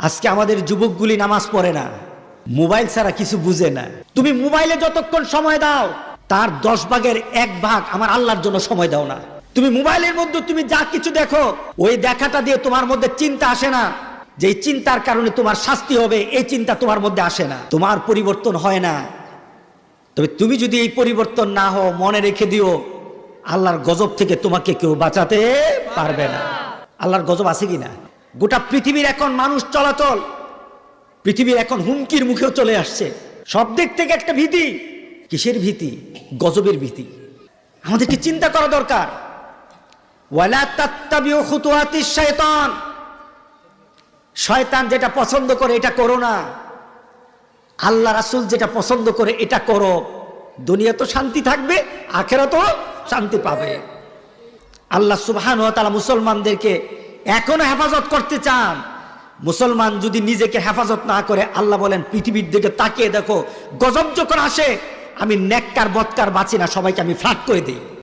আজকে আমাদের যুবকগুলি নামাজ পড়ে না, মোবাইল ছাড়া কিছু বুঝে না। তুমি মোবাইলে যতক্ষণ সময় দাও তার 10 ভাগের 1 ভাগ আমার আল্লাহর জন্য সময় দাও না। তুমি মোবাইলের মধ্যে তুমি যা কিছু দেখো, ওই দেখাটা দিয়ে তোমার মধ্যে চিন্তা আসে না যে এই চিন্তার কারণে তোমার শাস্তি হবে, এই চিন্তা তোমার মধ্যে আসে না, তোমার পরিবর্তন হয় না। তবে তুমি যদি এই পরিবর্তন না হও, মনে রেখে দিও আল্লাহর গজব থেকে তোমাকে কেউ বাঁচাতে পারবে না। আল্লাহর গজব আছে কিনা? গোটা পৃথিবীর এখন মানুষ চলাচল, পৃথিবীর এখন হুমকির মুখেও চলে আসছে। সব দিক থেকে একটা ভীতি। কিসের ভীতি? গজবের ভীতি। আমাদেরকে চিন্তা করা দরকার। ওয়ালা তাত্তাবিউ খুতুওয়াতিশ শায়তান, শয়তান যেটা পছন্দ করে এটা করো না। আল্লাহ রাসূল যেটা পছন্দ করে এটা করো। দুনিয়া তো শান্তি থাকবে, আখিরাতেও শান্তি পাবে। আল্লাহ সুবহানাহু ওয়া তাআলা মুসলমানদেরকে এখনো হেফাজত করতে চান। মুসলমান যদি নিজেকে হেফাজত না করে, আল্লাহ বলেন পৃথিবীর দিকে তাকিয়ে দেখো, গজব যখন আসে আমি নেককার বদকার বাঁচি না, সবাইকে আমি ফ্লাট করে দিই।